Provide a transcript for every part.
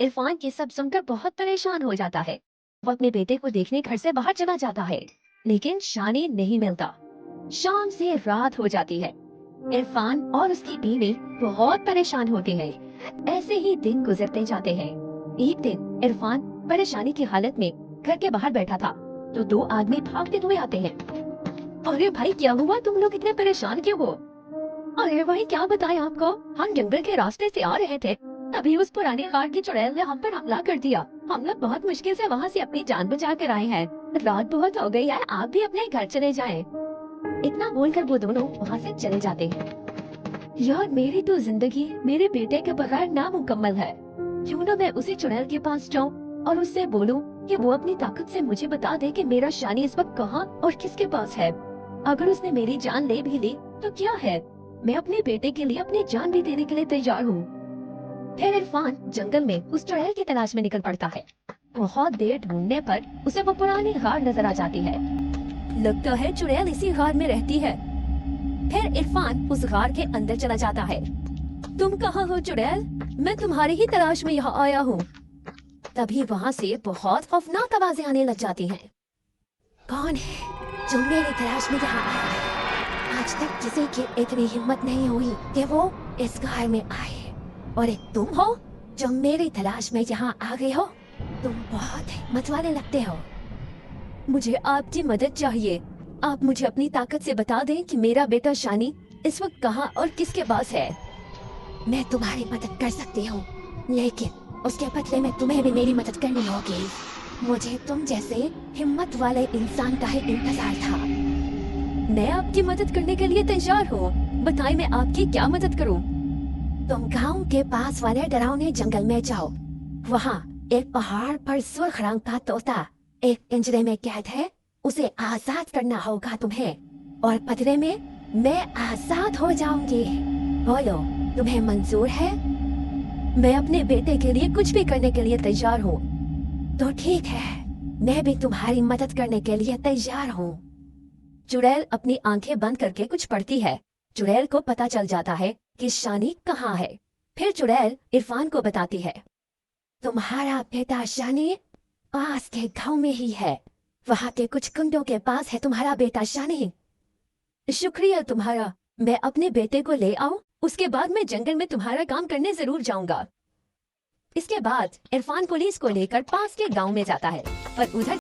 इरफान ये सब सुनकर बहुत परेशान हो जाता है। वो अपने बेटे को देखने घर से बाहर चला जाता है, लेकिन शानी नहीं मिलता। शाम से रात हो जाती है। इरफान और उसकी बीवी बहुत परेशान होते हैं। ऐसे ही दिन गुजरते जाते हैं। एक दिन इरफान परेशानी की हालत में घर के बाहर बैठा था, तो दो आदमी भागते हुए आते हैं। अरे भाई, क्या हुआ? तुम लोग इतने परेशान क्यों हो? अरे भाई, क्या बताएं आपको, हम जंगल के रास्ते से आ रहे थे, तभी उस पुरानी कार की चुड़ैल ने हम पर हमला कर दिया। हम लोग बहुत मुश्किल से वहाँ से अपनी जान बचा कर आए हैं। रात बहुत हो गई है, आप भी अपने घर चले जाएं। इतना बोलकर वो दोनों वहाँ से चले जाते हैं। यार, मेरी तो जिंदगी मेरे बेटे के बगैर नामुकम्मल है। क्यों ना मैं उसी चुड़ैल के पास जाऊँ और उससे बोलूँ कि वो अपनी ताकत से मुझे बता दे कि मेरा शानी इस वक्त कहाँ और किसके पास है। अगर उसने मेरी जान ले भी ली तो क्या है, मैं अपने बेटे के लिए अपनी जान भी देने के लिए तैयार हूँ। फिर इरफान जंगल में उस चुड़ैल की तलाश में निकल पड़ता है। बहुत देर ढूंढने पर उसे वो पुरानी गाड़ नजर आ जाती है। लगता है चुड़ैल इसी गाड़ में रहती है। फिर इरफान उस गाड़ के अंदर चला जाता है। तुम कहाँ हो चुड़ैल? मैं तुम्हारी ही तलाश में यहाँ आया हूँ। तभी वहाँ से बहुत खौफनाक आवाजें आने लग जाती हैं। कौन है जो मेरी तलाश में यहाँ आया है? आज तक किसी की इतनी हिम्मत नहीं हुई कि वो इस गाड़ में आए। और एक तुम हो जो मेरी तलाश में यहाँ आ गए हो। तुम बहुत हिम्मत वाले लगते हो। मुझे आपकी मदद चाहिए। आप मुझे अपनी ताकत से बता दें कि मेरा बेटा शानी इस वक्त कहाँ और किसके पास है। मैं तुम्हारी मदद कर सकती हूँ, लेकिन उसके बदले में तुम्हें भी मेरी मदद करनी होगी। मुझे तुम जैसे हिम्मत वाले इंसान का ही इंतजार था। मैं आपकी मदद करने के लिए तैयार हूँ। बताइए, मैं आपकी क्या मदद करूँ? तुम गांव के पास वाले डरावने जंगल में जाओ। वहाँ एक पहाड़ पर सुर्ख रंग का तोता एक पिंजरे में कैद है। उसे आजाद करना होगा तुम्हें, और बदले में मैं आजाद हो जाऊंगी। बोलो, तुम्हें मंजूर है? मैं अपने बेटे के लिए कुछ भी करने के लिए तैयार हूँ। तो ठीक है, मैं भी तुम्हारी मदद करने के लिए तैयार हूँ। चुड़ैल अपनी आंखें बंद करके कुछ पढ़ती है। चुड़ैल को पता चल जाता है कि शानी कहाँ है। फिर चुड़ैल इरफान को बताती है, तुम्हारा बेटा शानी पास के गांव में ही है। वहाँ के कुछ कुंडों के पास है तुम्हारा बेटा शानी। शुक्रिया तुम्हारा। मैं अपने बेटे को ले आऊं, उसके बाद मैं जंगल में तुम्हारा काम करने जरूर जाऊंगा। इसके बाद इरफान पुलिस को लेकर पास के गांव में जाता है, पर उधर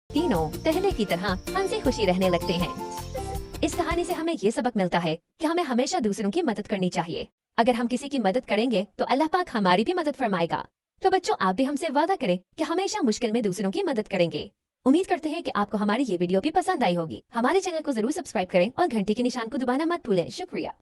तीनों पहले की तरह हंसी खुशी रहने लगते हैं। इस कहानी से हमें ये सबक मिलता है कि हमें हमेशा दूसरों की मदद करनी चाहिए। अगर हम किसी की मदद करेंगे तो अल्लाह पाक हमारी भी मदद फरमाएगा। तो बच्चों, आप भी हमसे वादा करें कि हमेशा मुश्किल में दूसरों की मदद करेंगे। उम्मीद करते हैं कि आपको हमारी ये वीडियो भी पसंद आई होगी। हमारे चैनल को जरूर सब्सक्राइब करें और घंटी के निशान को दबाना मत भूलें। शुक्रिया।